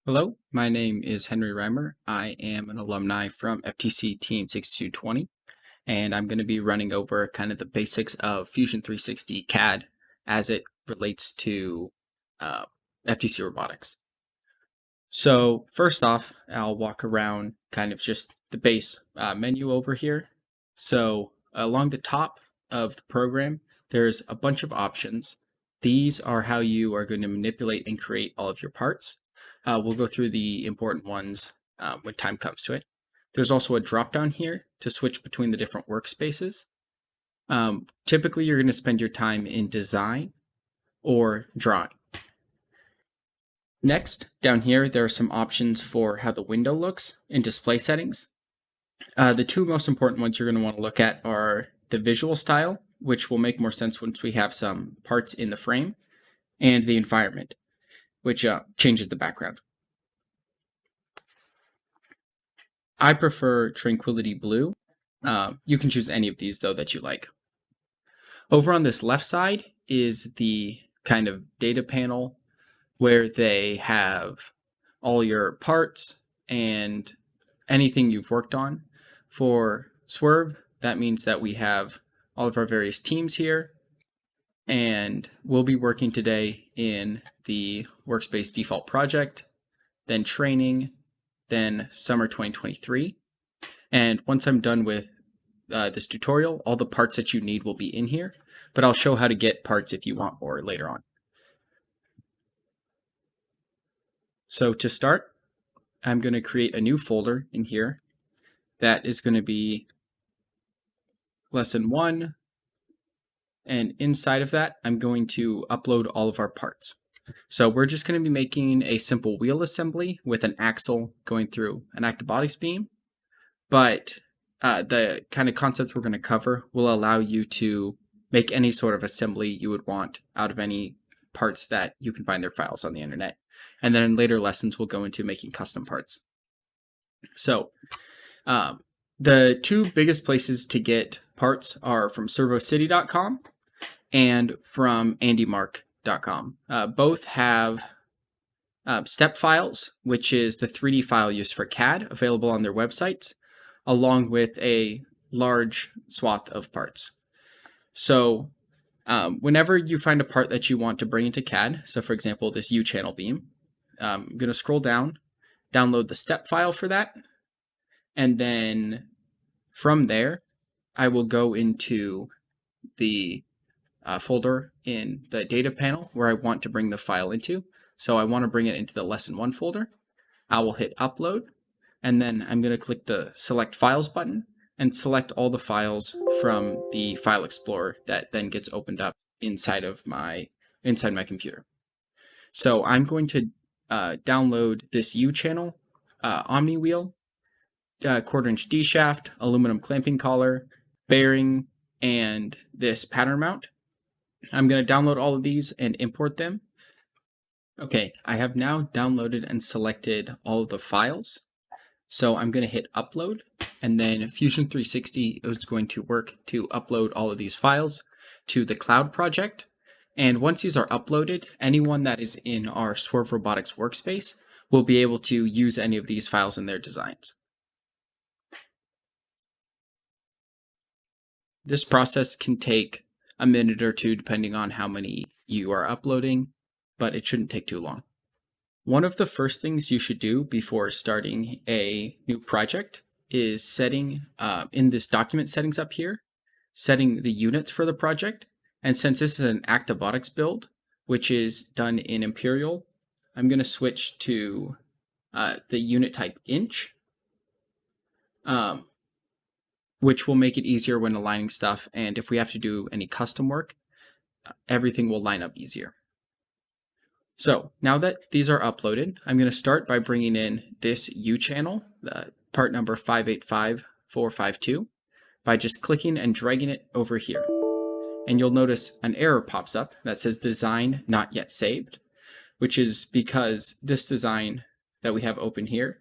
Hello, my name is Henry Reimer. I am an alumni from FTC Team 6220, and I'm going to be running over kind of the basics of Fusion 360 CAD as it relates to uh, FTC robotics. So first off, I'll walk around kind of just the base menu over here. So along the top of the program, there's a bunch of options. These are how you are going to manipulate and create all of your parts. We'll go through the important ones when time comes to it. There's also a drop down here to switch between the different workspaces. Typically, you're going to spend your time in design or drawing. Next, down here, there are some options for how the window looks in display settings. The two most important ones you're going to want to look at are the visual style, which will make more sense once we have some parts in the frame, and the environment, which changes the background. I prefer Tranquility Blue. You can choose any of these, though, that you like. Over on this left side is the kind of data panel where they have all your parts and anything you've worked on. For Swerve, that means that we have all of our various teams here, and we'll be working today in the workspace default project, then training, then summer 2023. And once I'm done with this tutorial, all the parts that you need will be in here, but I'll show how to get parts if you want more later on. So to start, I'm going to create a new folder in here that is going to be lesson 1. And inside of that, I'm going to upload all of our parts. So we're just going to be making a simple wheel assembly with an axle going through an active bodies beam. But the kind of concepts we're going to cover will allow you to make any sort of assembly you would want out of any parts that you can find their files on the internet. And then in later lessons, we'll go into making custom parts. So the two biggest places to get parts are from servocity.com and from andymark.com. Both have step files, which is the 3D file used for CAD, available on their websites, along with a large swath of parts. So whenever you find a part that you want to bring into CAD, so for example, this U-channel beam, I'm going to scroll down, download the step file for that, and then from there, I will go into the folder in the data panel where I want to bring the file into. So I want to bring it into the lesson 1 folder. I will hit upload, and then I'm going to click the select files button and select all the files from the file explorer that then gets opened up inside my computer. So I'm going to download this U channel, Omni wheel, 1/4-inch D shaft, aluminum clamping collar, bearing, and this pattern mount. I'm going to download all of these and import them. Okay, I have now downloaded and selected all of the files. So I'm going to hit upload, and then Fusion 360 is going to work to upload all of these files to the cloud project. And once these are uploaded, anyone that is in our Swerve Robotics workspace will be able to use any of these files in their designs. This process can take a minute or two depending on how many you are uploading, but it shouldn't take too long. One of the first things you should do before starting a new project is setting, in this document settings up here, setting the units for the project. And since this is an Actibotics build, which is done in Imperial, I'm going to switch to the unit type inch, which will make it easier when aligning stuff. And if we have to do any custom work, everything will line up easier. So now that these are uploaded, I'm going to start by bringing in this U channel, part number 585452, by just clicking and dragging it over here. And you'll notice an error pops up that says design not yet saved, which is because this design that we have open here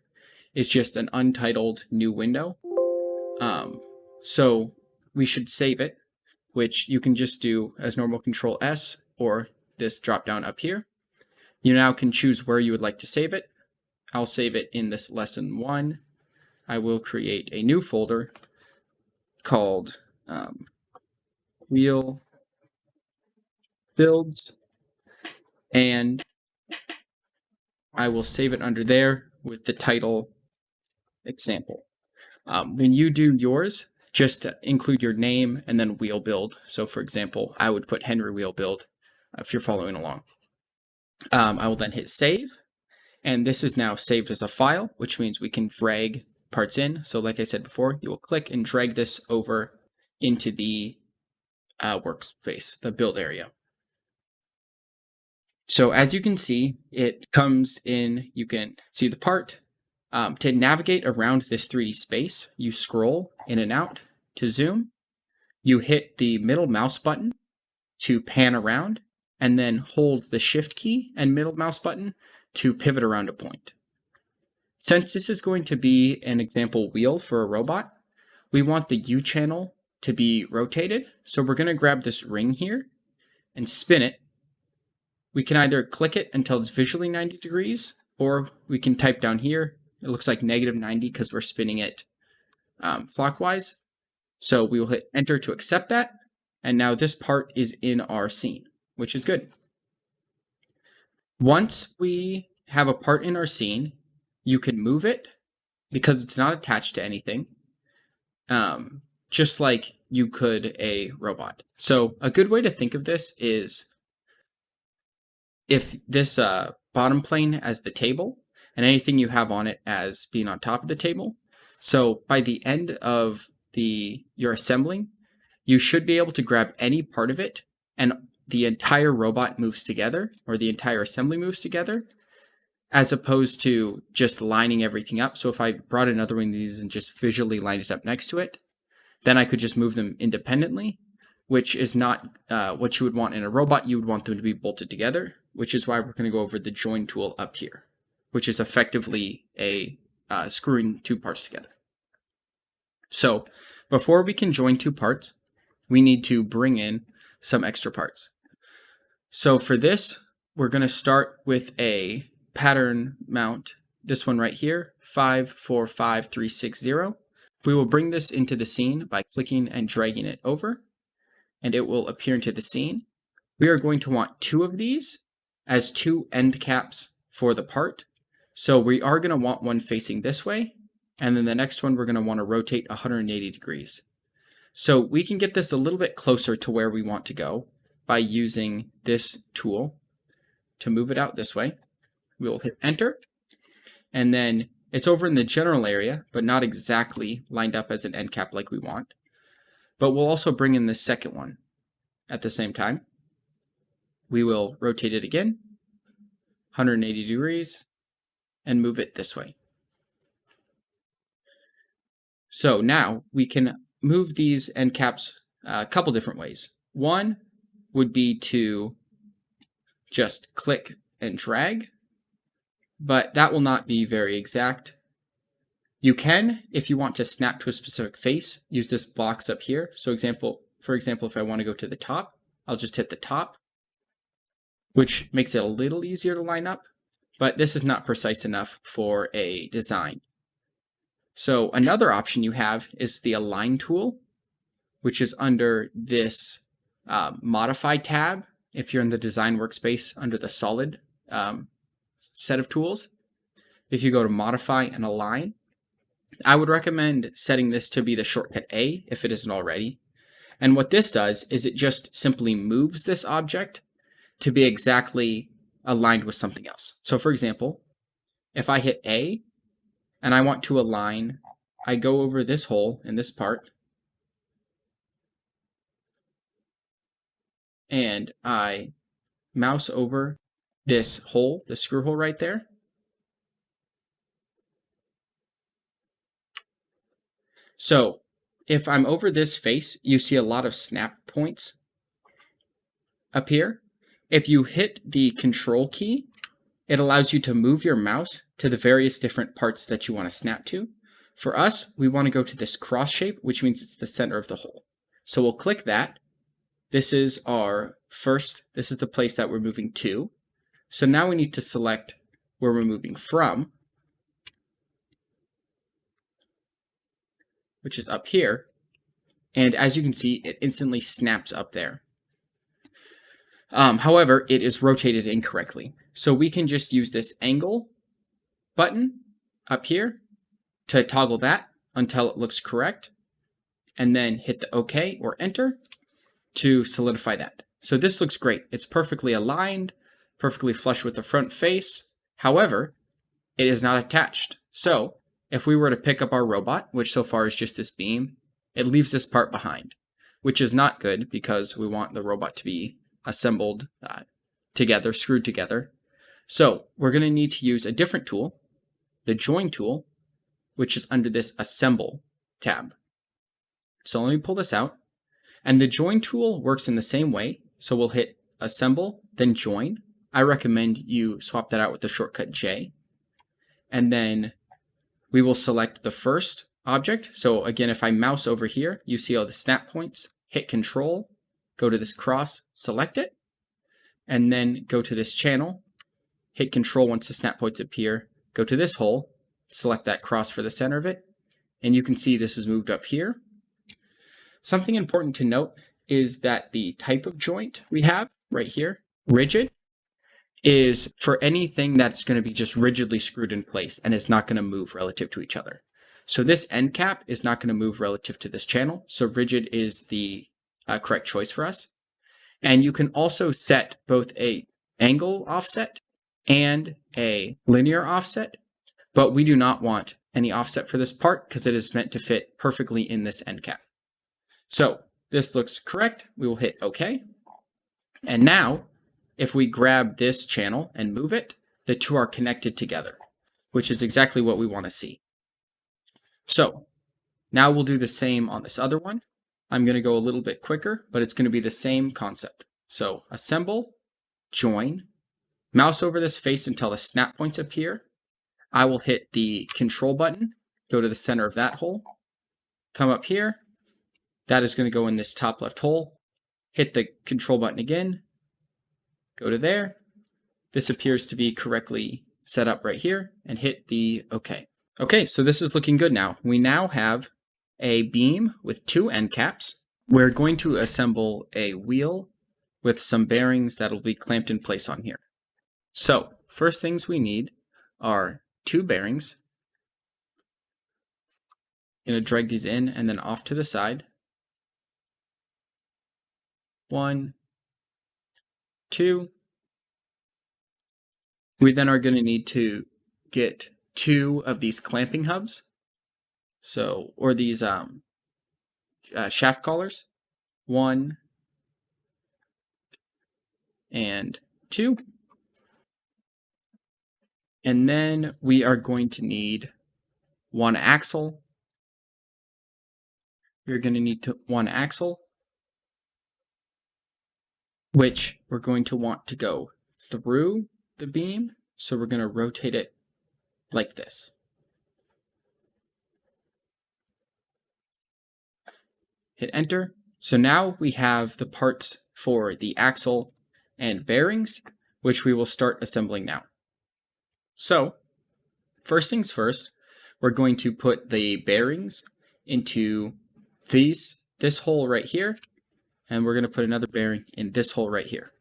is just an untitled new window. So we should save it, which you can just do as normal Control S or this drop down up here. You now can choose where you would like to save it. I'll save it in this lesson 1. I will create a new folder called wheel builds, and I will save it under there with the title example. When you do yours, just include your name and then wheel build. So for example, I would put Henry wheel build if you're following along. I will then hit save, and this is now saved as a file, which means we can drag parts in. So like I said before, you will click and drag this over into the workspace, the build area. So as you can see, it comes in, you can see the part. To navigate around this 3D space, you scroll in and out. To zoom, you hit the middle mouse button to pan around, and then hold the shift key and middle mouse button to pivot around a point. Since this is going to be an example wheel for a robot, we want the U channel to be rotated. So we're going to grab this ring here and spin it. We can either click it until it's visually 90 degrees, or we can type down here. It looks like -90 because we're spinning it clockwise. So we will hit enter to accept that. And now this part is in our scene, which is good. Once we have a part in our scene, you can move it because it's not attached to anything, just like you could a robot. So a good way to think of this is if this bottom plane as the table and anything you have on it as being on top of the table. So by the end of your assembling, you should be able to grab any part of it and the entire robot moves together, or the entire assembly moves together, as opposed to just lining everything up. So if I brought another one of these and just visually lined it up next to it, then I could just move them independently, which is not what you would want in a robot. You would want them to be bolted together, which is why we're going to go over the join tool up here, which is effectively a screwing two parts together. So before we can join two parts, we need to bring in some extra parts. So for this, we're going to start with a pattern mount, this one right here, 545360. We will bring this into the scene by clicking and dragging it over, and it will appear into the scene. We are going to want 2 of these as 2 end caps for the part. So we are going to want one facing this way, and then the next one we're going to want to rotate 180 degrees. So we can get this a little bit closer to where we want to go by using this tool to move it out this way. We'll hit enter, and then it's over in the general area, but not exactly lined up as an end cap like we want. But we'll also bring in the second one at the same time. We will rotate it again, 180 degrees, and move it this way. So now we can move these end caps a couple different ways. One would be to just click and drag, but that will not be very exact. You can, if you want to snap to a specific face, use this box up here. So for example, if I want to go to the top, I'll just hit the top, which makes it a little easier to line up, but this is not precise enough for a design. So another option you have is the Align tool, which is under this Modify tab. If you're in the Design workspace under the Solid set of tools, if you go to Modify and Align, I would recommend setting this to be the shortcut A if it isn't already. And what this does is it just simply moves this object to be exactly aligned with something else. So for example, if I hit A and I want to align, I go over this hole in this part, and I mouse over this hole, the screw hole right there. So if I'm over this face, you see a lot of snap points up here. If you hit the control key, it allows you to move your mouse to the various different parts that you want to snap to. For us, we want to go to this cross shape, which means it's the center of the hole. So we'll click that. This is this is the place that we're moving to. So now we need to select where we're moving from. which is up here. And as you can see, it instantly snaps up there. However, it is rotated incorrectly. So we can just use this angle button up here to toggle that until it looks correct, and then hit the OK or Enter to solidify that. So this looks great. It's perfectly aligned, perfectly flush with the front face. However, it is not attached. So if we were to pick up our robot, which so far is just this beam, it leaves this part behind, which is not good because we want the robot to be assembled together, screwed together. So we're going to need to use a different tool, the Join tool, which is under this Assemble tab. So let me pull this out. And the Join tool works in the same way. So we'll hit Assemble, then Join. I recommend you swap that out with the shortcut J. And then we will select the first object. So again, if I mouse over here, you see all the snap points, hit Control, go to this cross, select it, and then go to this channel, hit Control once the snap points appear, go to this hole, select that cross for the center of it, and you can see this is moved up here. Something important to note is that the type of joint we have right here, rigid, is for anything that's going to be just rigidly screwed in place and it's not going to move relative to each other. So this end cap is not going to move relative to this channel, so rigid is the correct choice for us. And you can also set both a angle offset and a linear offset, but we do not want any offset for this part because it is meant to fit perfectly in this end cap. So this looks correct. We will hit OK. And now, if we grab this channel and move it, the two are connected together, which is exactly what we want to see. So now we'll do the same on this other one. I'm going to go a little bit quicker, but it's going to be the same concept. So Assemble, Join, mouse over this face until the snap points appear. I will hit the Control button, go to the center of that hole, come up here. That is going to go in this top left hole. Hit the Control button again, go to there. This appears to be correctly set up right here, and hit the OK. Okay, so this is looking good now. We now have a beam with two end caps. We're going to assemble a wheel with some bearings that will be clamped in place on here. So first things we need are two bearings. I'm going to drag these in and then off to the side. 1, 2. We then are going to need to get two of these clamping hubs. So, or these shaft collars. 1 and 2. And then we are going to need one axle. We're going to need one axle, which we're going to want to go through the beam. So we're going to rotate it like this. Hit Enter. So now we have the parts for the axle and bearings, which we will start assembling now. So first things first, we're going to put the bearings into this hole right here, and we're going to put another bearing in this hole right here.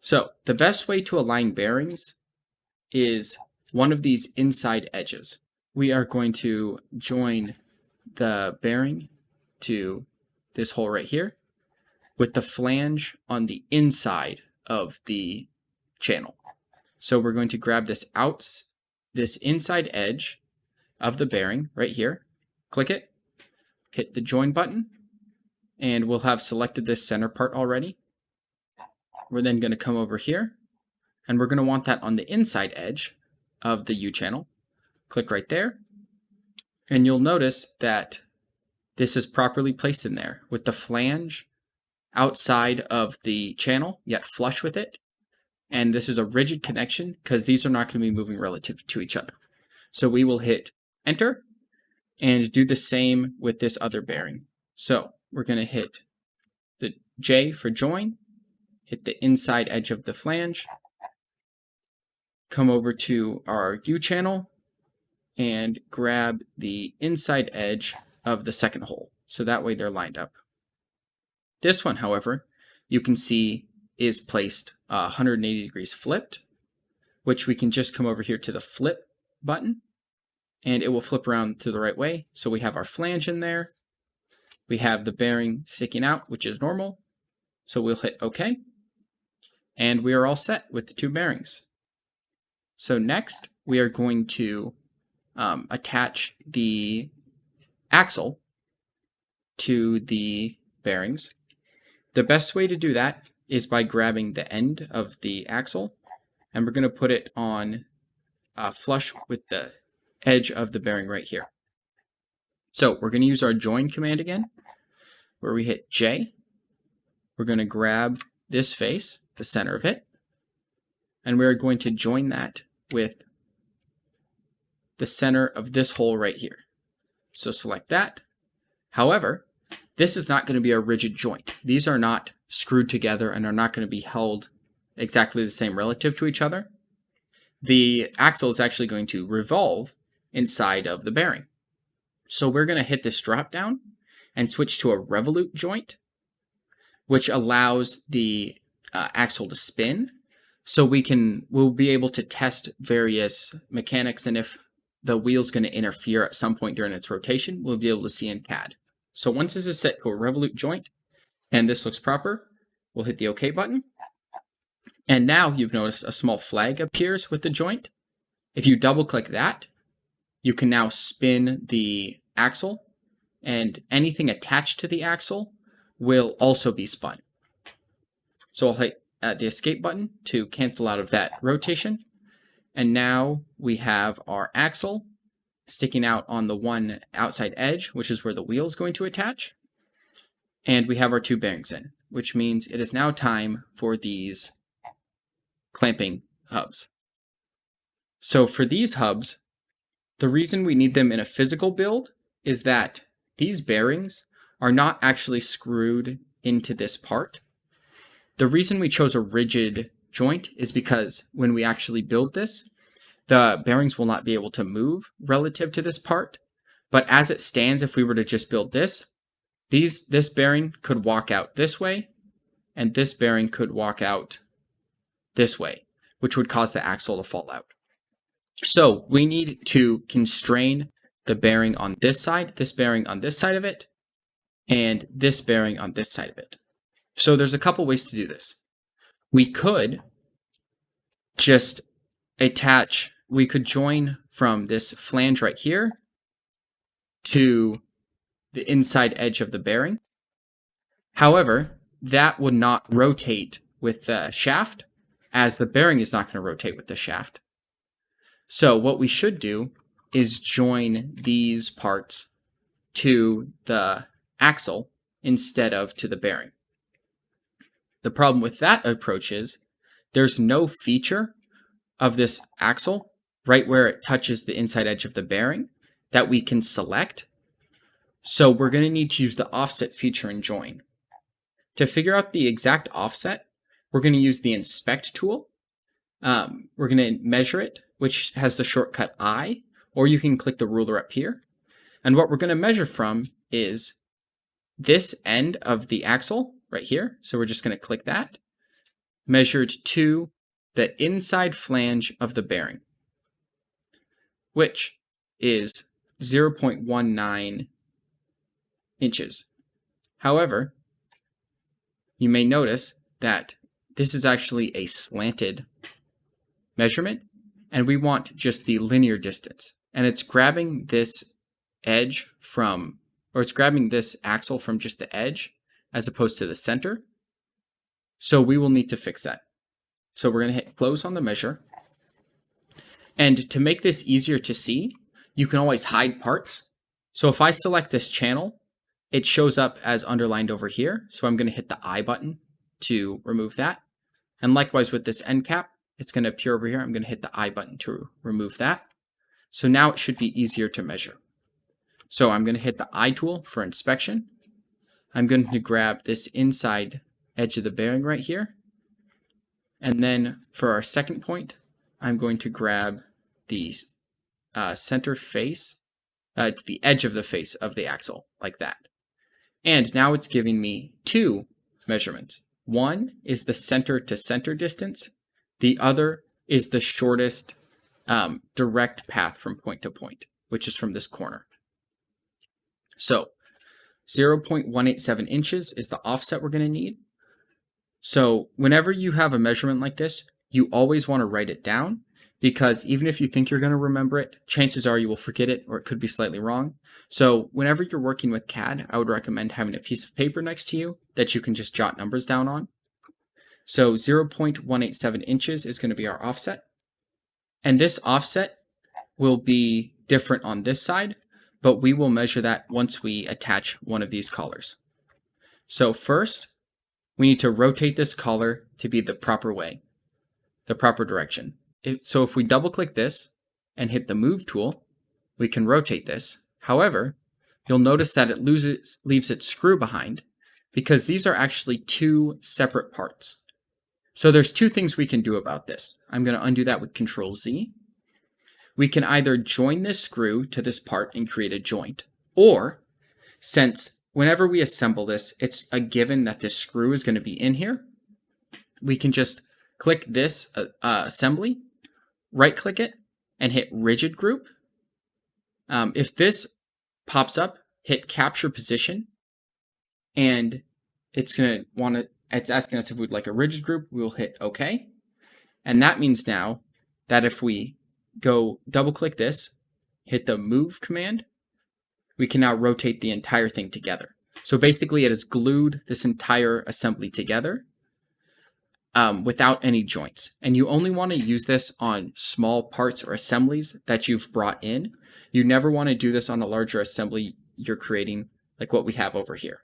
So the best way to align bearings is one of these inside edges. We are going to join the bearing to this hole right here with the flange on the inside of the channel. So we're going to grab this inside edge of the bearing right here, click it, hit the join button, and we'll have selected this center part already. We're then going to come over here, and we're going to want that on the inside edge of the U channel. Click right there, and you'll notice that this is properly placed in there with the flange outside of the channel, yet flush with it. And this is a rigid connection because these are not going to be moving relative to each other. So we will hit Enter and do the same with this other bearing. So we're going to hit the J for join, hit the inside edge of the flange, come over to our U channel, and grab the inside edge of the second hole. So that way they're lined up. This one, however, you can see is placed 180 degrees flipped, which we can just come over here to the flip button and it will flip around to the right way. So we have our flange in there. We have the bearing sticking out, which is normal. So we'll hit OK. And we are all set with the two bearings. So next, we are going to attach the axle to the bearings. The best way to do that is by grabbing the end of the axle, and we're going to put it on flush with the edge of the bearing right here. So we're going to use our join command again, where we hit J. We're going to grab this face, the center of it, and we're going to join that with the center of this hole right here. So select that. However, this is not going to be a rigid joint. These are not screwed together and are not going to be held exactly the same relative to each other. The axle is actually going to revolve inside of the bearing. So we're going to hit this drop down and switch to a revolute joint, which allows the axle to spin. So we'll be able to test various mechanics, and if the wheel's going to interfere at some point during its rotation, we'll be able to see in CAD. So once this is set to a revolute joint, and this looks proper, we'll hit the OK button. And now you've noticed a small flag appears with the joint. If you double click that, you can now spin the axle, and anything attached to the axle will also be spun. So I'll hit the escape button to cancel out of that rotation. And now we have our axle sticking out on the one outside edge, which is where the wheel is going to attach. And we have our two bearings in, which means it is now time for these clamping hubs. So for these hubs, the reason we need them in a physical build is that these bearings are not actually screwed into this part. The reason we chose a rigid joint is because when we actually build this, the bearings will not be able to move relative to this part. But as it stands, if we were to just build this, this bearing could walk out this way, and this bearing could walk out this way, which would cause the axle to fall out. So we need to constrain the bearing on this side, this bearing on this side of it, and this bearing on this side of it. So there's a couple ways to do this. We could just we could join from this flange right here to the inside edge of the bearing. However, that would not rotate with the shaft, as the bearing is not going to rotate with the shaft. So what we should do is join these parts to the axle instead of to the bearing. The problem with that approach is there's no feature of this axle right where it touches the inside edge of the bearing that we can select. So we're going to need to use the offset feature in join. To figure out the exact offset, we're going to use the inspect tool. We're going to measure it, which has the shortcut I, or you can click the ruler up here. And what we're going to measure from is this end of the axle right here. So we're just going to click that, measured to the inside flange of the bearing, which is 0.19 inches. However, you may notice that this is actually a slanted measurement, and we want just the linear distance. And it's grabbing this edge from, or it's grabbing this axle from just the edge as opposed to the center. So we will need to fix that. So we're going to hit close on the measure. And to make this easier to see, you can always hide parts. So if I select this channel, it shows up as underlined over here. So I'm going to hit the I button to remove that. And likewise with this end cap, it's going to appear over here. I'm going to hit the I button to remove that. So now it should be easier to measure. So I'm going to hit the I tool for inspection. I'm going to grab this inside edge of the bearing right here. And then for our second point, I'm going to grab the center face to the edge of the face of the axle, like that. And now it's giving me two measurements. One is the center to center distance. The other is the shortest direct path from point to point, which is from this corner. So 0.187 inches is the offset we're going to need. So whenever you have a measurement like this, you always want to write it down, because even if you think you're going to remember it, chances are you will forget it, or it could be slightly wrong. So whenever you're working with CAD, I would recommend having a piece of paper next to you that you can just jot numbers down on. So 0.187 inches is going to be our offset. And this offset will be different on this side, but we will measure that once we attach one of these collars. So first, we need to rotate this collar to be the proper way, the proper direction. So if we double click this and hit the move tool, we can rotate this. However, you'll notice that it leaves its screw behind, because these are actually two separate parts. So there's two things we can do about this. I'm going to undo that with Control Z. We can either join this screw to this part and create a joint, or since whenever we assemble this, it's a given that this screw is going to be in here, we can just click this assembly, right click it, and hit rigid group. If this pops up, hit capture position, and it's asking us if we'd like a rigid group. We'll hit OK. And that means now that if we go double click this, hit the move command, we can now rotate the entire thing together. So basically it has glued this entire assembly together without any joints. And you only want to use this on small parts or assemblies that you've brought in. You never want to do this on a larger assembly you're creating, like what we have over here.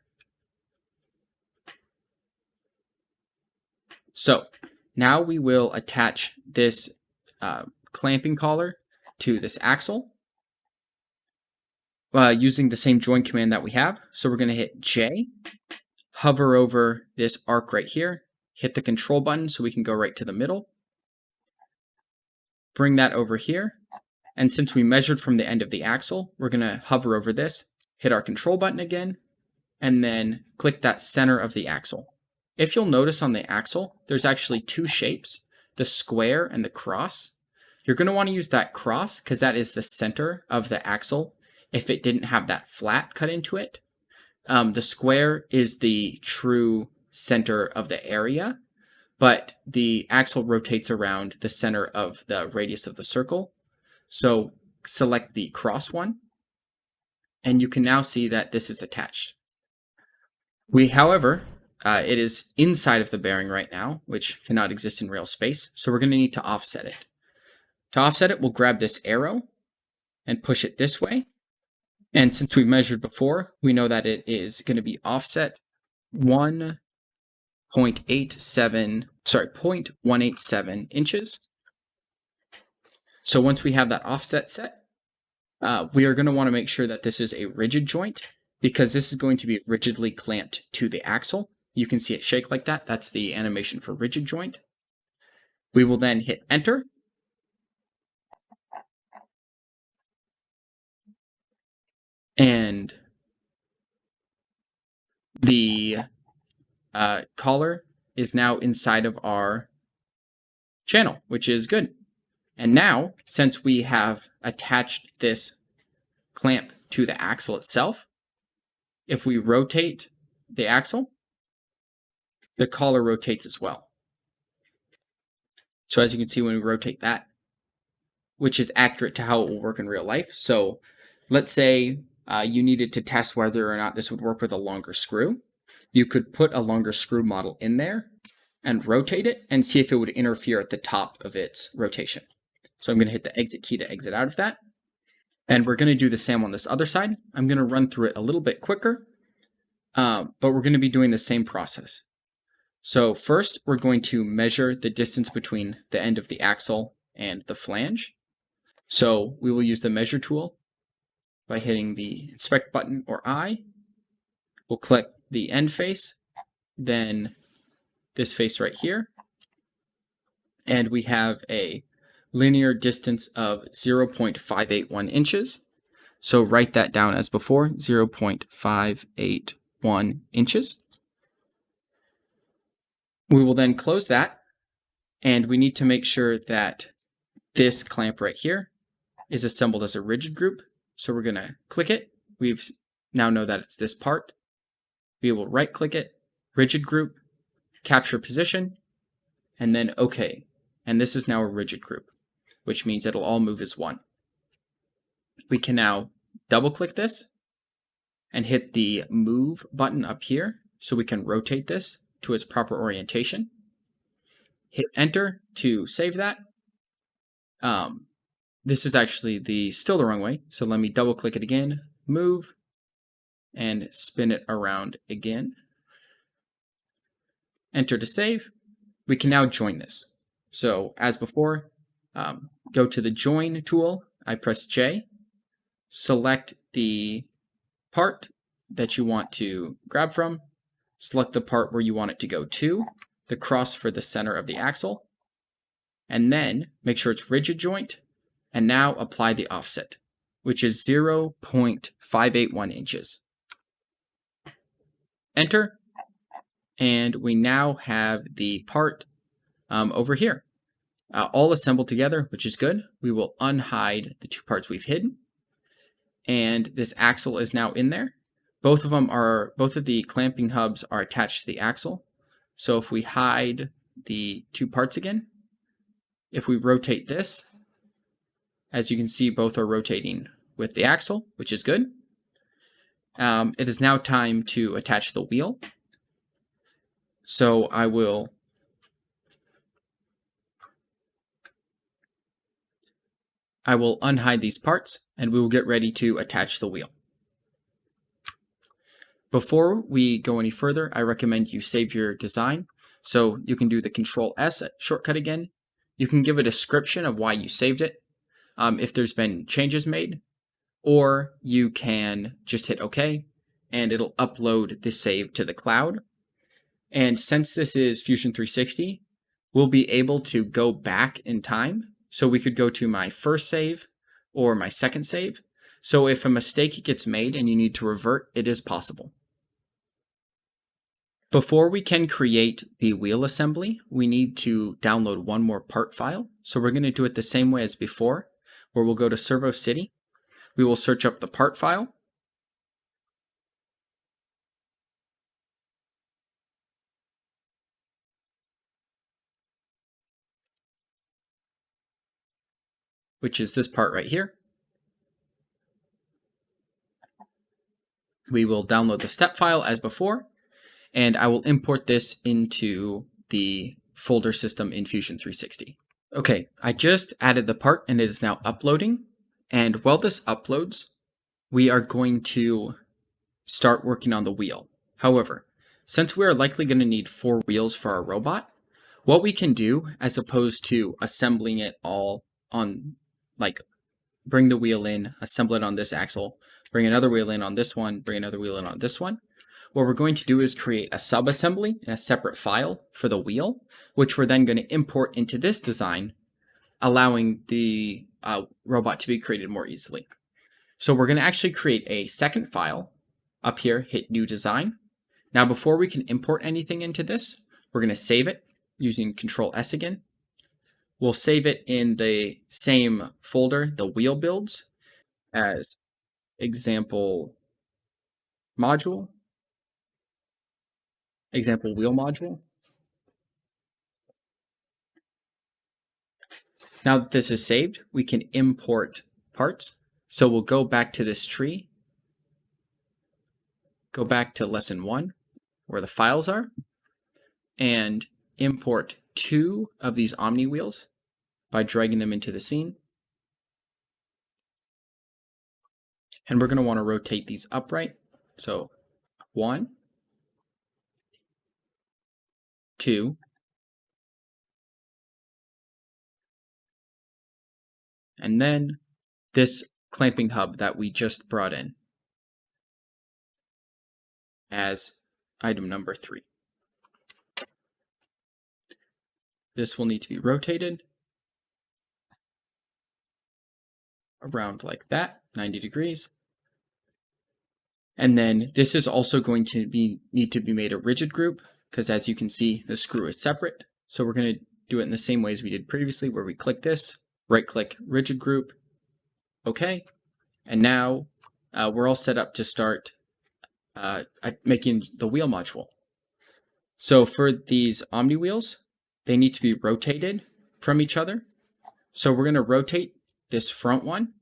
So now we will attach this clamping collar to this axle using the same join command that we have. So we're going to hit J, hover over this arc right here, hit the control button so we can go right to the middle, bring that over here, and since we measured from the end of the axle, we're going to hover over this, hit our control button again, and then click that center of the axle. If you'll notice on the axle, there's actually two shapes, the square and the cross. You're going to want to use that cross because that is the center of the axle if it didn't have that flat cut into it. The square is the true center of the area, but the axle rotates around the center of the radius of the circle. So select the cross one, and you can now see that this is attached. However, it is inside of the bearing right now, which cannot exist in real space, so we're going to need to offset it. To offset it, we'll grab this arrow and push it this way. And since we measured before, we know that it is going to be offset 0.187 inches. So once we have that offset set, we are going to want to make sure that this is a rigid joint, because this is going to be rigidly clamped to the axle. You can see it shake like that. That's the animation for rigid joint. We will then hit enter. And the collar is now inside of our channel, which is good. And now, since we have attached this clamp to the axle itself, if we rotate the axle, the collar rotates as well. So as you can see, when we rotate that, which is accurate to how it will work in real life. So let's say you needed to test whether or not this would work with a longer screw. You could put a longer screw model in there and rotate it and see if it would interfere at the top of its rotation. So I'm going to hit the exit key to exit out of that. And we're going to do the same on this other side. I'm going to run through it a little bit quicker, but we're going to be doing the same process. So first, we're going to measure the distance between the end of the axle and the flange. So we will use the measure tool by hitting the inspect button or I. We'll click the end face, then this face right here. And we have a linear distance of 0.581 inches. So write that down as before, 0.581 inches. We will then close that, and we need to make sure that this clamp right here is assembled as a rigid group. So we're going to click it. We've now know that it's this part. We will right click it, rigid group, capture position, and then OK. And this is now a rigid group, which means it'll all move as one. We can now double click this and hit the move button up here so we can rotate this to its proper orientation. Hit enter to save that. This is actually still the wrong way, so let me double click it again, move, and spin it around again. Enter to save. We can now join this. So as before, go to the join tool, I press J, select the part that you want to grab from, select the part where you want it to go to, the cross for the center of the axle, and then make sure it's rigid joint, and now apply the offset, which is 0.581 inches. Enter, and we now have the part over here, all assembled together, which is good. We will unhide the two parts we've hidden, and this axle is now in there. Both of the clamping hubs are attached to the axle. So if we hide the two parts again, if we rotate this, as you can see, both are rotating with the axle, which is good. It is now time to attach the wheel. So I will unhide these parts, and we will get ready to attach the wheel. Before we go any further, I recommend you save your design. So you can do the Control-S shortcut again. You can give a description of why you saved it, if there's been changes made, or you can just hit OK, and it'll upload the save to the cloud. And since this is Fusion 360, we'll be able to go back in time. So we could go to my first save or my second save. So if a mistake gets made and you need to revert, it is possible. Before we can create the wheel assembly, we need to download one more part file. So we're going to do it the same way as before, where we'll go to Servo City. We will search up the part file. Which is this part right here. We will download the step file as before, and I will import this into the folder system in Fusion 360. Okay, I just added the part and it is now uploading. And while this uploads, we are going to start working on the wheel. However, since we are likely going to need 4 wheels for our robot, what we can do, as opposed to assembling it all on, like, bring the wheel in, assemble it on this axle, bring another wheel in on this one, bring another wheel in on this one, what we're going to do is create a sub-assembly in a separate file for the wheel, which we're then going to import into this design, allowing the robot to be created more easily. So we're going to actually create a second file. Up here, hit New Design. Now before we can import anything into this, we're going to save it using Control-S again. We'll save it in the same folder, the wheel builds, as example module, example wheel module. Now that this is saved, we can import parts. So we'll go back to this tree, go back to lesson 1, where the files are, and import 2 of these Omni wheels by dragging them into the scene. And we're going to want to rotate these upright. So 1, 2, and then this clamping hub that we just brought in as item number 3. This will need to be rotated. around like that, 90 degrees. And then this is also going to need to be made a rigid group because as you can see, the screw is separate. So we're going to do it in the same way as we did previously where we click this, right click rigid group, okay. And now we're all set up to start making the wheel module. So for these omni wheels, they need to be rotated from each other. So we're going to rotate this front one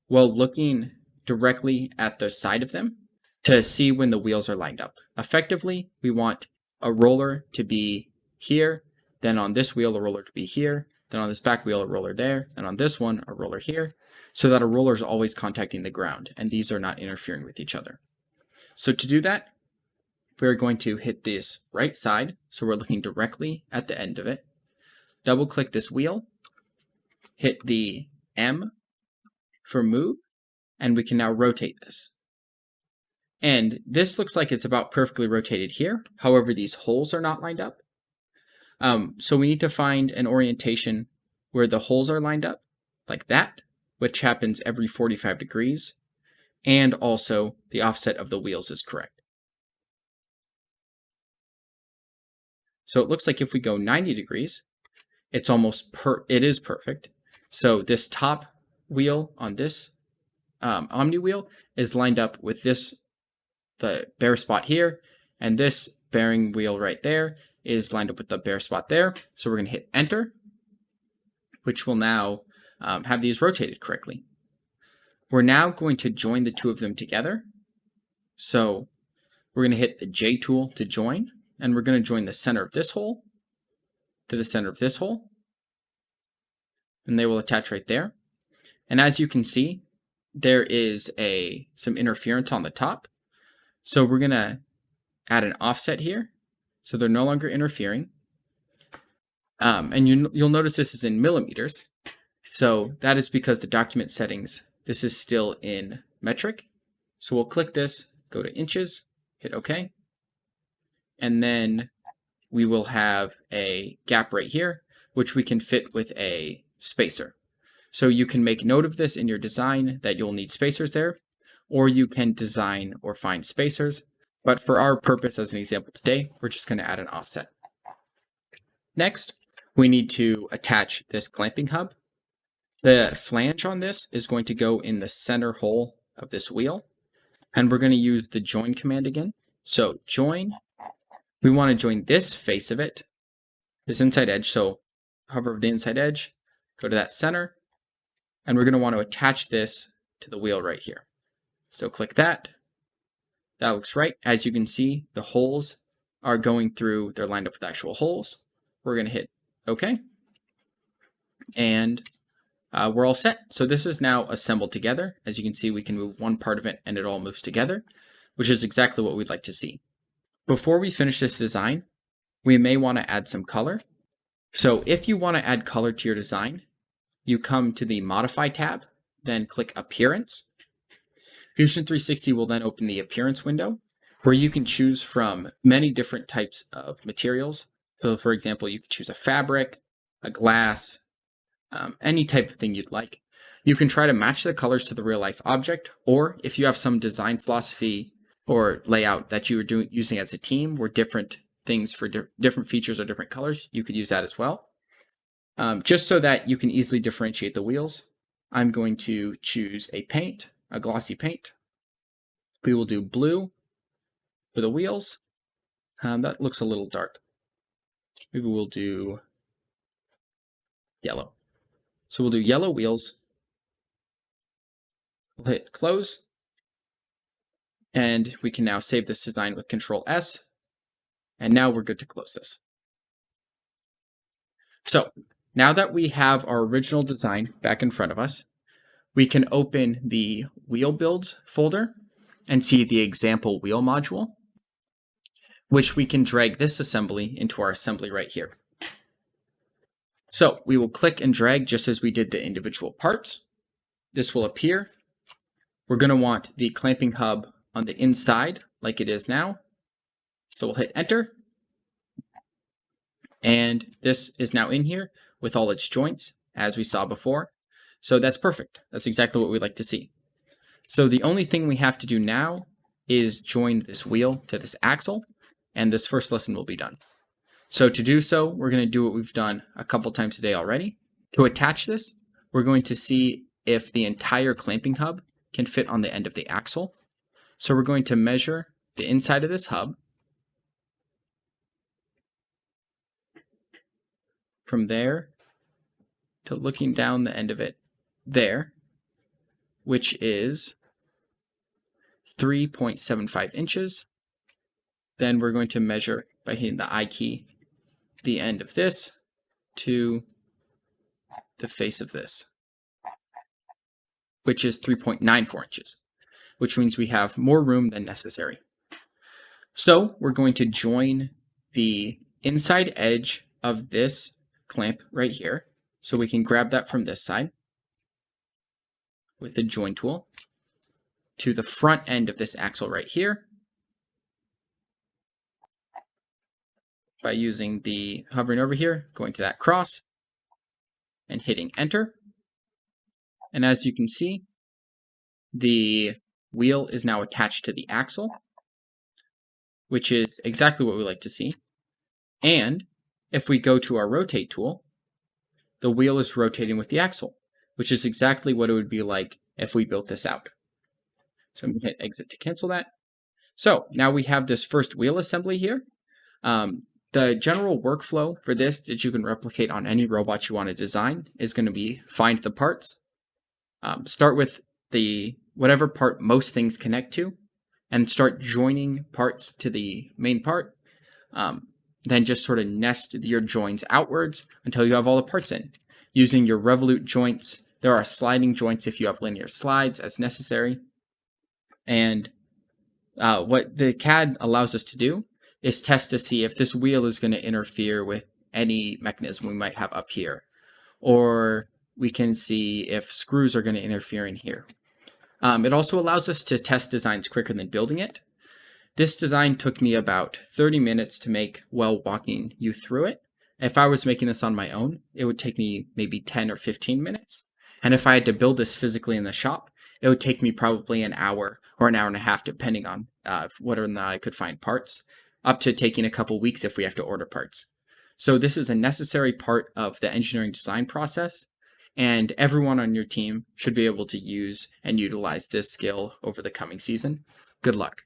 while looking directly at the side of them to see when the wheels are lined up. Effectively, we want a roller to be here, then on this wheel, a roller to be here, then on this back wheel, a roller there, and on this one, a roller here, so that a roller is always contacting the ground, and these are not interfering with each other. So to do that, we're going to hit this right side, so we're looking directly at the end of it, double click this wheel, hit the M for move, and we can now rotate this. And this looks like it's about perfectly rotated here. However, these holes are not lined up. So we need to find an orientation where the holes are lined up like that, which happens every 45 degrees. And also the offset of the wheels is correct. So it looks like if we go 90 degrees, it's almost it is perfect. So this top wheel on this omni wheel is lined up with the bare spot here, and this bearing wheel right there is lined up with the bare spot there. So we're going to hit enter, which will now have these rotated correctly. We're now going to join the two of them together. So we're going to hit the J tool to join, and we're going to join the center of this hole to the center of this hole, and they will attach right there. And as you can see, there is some interference on the top. So we're going to add an offset here, so they're no longer interfering. And you'll notice this is in millimeters. So that is because the document settings, this is still in metric. So we'll click this, go to inches, hit OK. And then we will have a gap right here, which we can fit with a spacer. So you can make note of this in your design that you'll need spacers there, or you can design or find spacers. But for our purpose as an example today, we're just going to add an offset. Next, we need to attach this clamping hub. The flange on this is going to go in the center hole of this wheel, and we're going to use the join command again. So join, we want to join this face of it, this inside edge. So hover over the inside edge, go to that center, and we're going to want to attach this to the wheel right here. So click that. That looks right. As you can see, the holes are going through, they're lined up with actual holes. We're going to hit OK. And we're all set. So this is now assembled together. As you can see, we can move one part of it and it all moves together, which is exactly what we'd like to see. Before we finish this design, we may want to add some color. So if you want to add color to your design, you come to the Modify tab, then click Appearance. Fusion 360 will then open the Appearance window, where you can choose from many different types of materials. So for example, you could choose a fabric, a glass, any type of thing you'd like. You can try to match the colors to the real life object, or if you have some design philosophy or layout that you were using as a team where different things for different features or different colors, you could use that as well. Just so that you can easily differentiate the wheels, I'm going to choose a paint, a glossy paint. We will do blue for the wheels. That looks a little dark. Maybe we'll do yellow. So we'll do yellow wheels. We'll hit close. And we can now save this design with Control S. And now we're good to close this. So now that we have our original design back in front of us, we can open the wheel builds folder and see the example wheel module, which we can drag this assembly into our assembly right here. So we will click and drag just as we did the individual parts. This will appear. We're going to want the clamping hub on the inside like it is now. So we'll hit enter. And this is now in here with all its joints as we saw before. So that's perfect. That's exactly what we'd like to see. So the only thing we have to do now is join this wheel to this axle, and this first lesson will be done. So to do so, we're going to do what we've done a couple times today already. To attach this, we're going to see if the entire clamping hub can fit on the end of the axle. So we're going to measure the inside of this hub. From there to looking down the end of it there, which is 3.75 inches. Then we're going to measure by hitting the I key the end of this to the face of this, which is 3.94 inches, which means we have more room than necessary. So we're going to join the inside edge of this clamp right here. So we can grab that from this side with the join tool to the front end of this axle right here by using the hovering over here, going to that cross and hitting enter. And as you can see, the wheel is now attached to the axle, which is exactly what we like to see. And if we go to our rotate tool, the wheel is rotating with the axle, which is exactly what it would be like if we built this out. So I'm going to hit exit to cancel that. So now we have this first wheel assembly here. The general workflow for this that you can replicate on any robot you want to design is going to be find the parts, start with the whatever part most things connect to, and start joining parts to the main part. Then just sort of nest your joins outwards until you have all the parts in. Using your revolute joints, there are sliding joints if you have linear slides as necessary. And what the CAD allows us to do is test to see if this wheel is going to interfere with any mechanism we might have up here. Or we can see if screws are going to interfere in here. It also allows us to test designs quicker than building it. This design took me about 30 minutes to make while walking you through it. If I was making this on my own, it would take me maybe 10 or 15 minutes. And if I had to build this physically in the shop, it would take me probably an hour or an hour and a half, depending on whether or not I could find parts, up to taking a couple weeks if we have to order parts. So this is a necessary part of the engineering design process, and everyone on your team should be able to use and utilize this skill over the coming season. Good luck.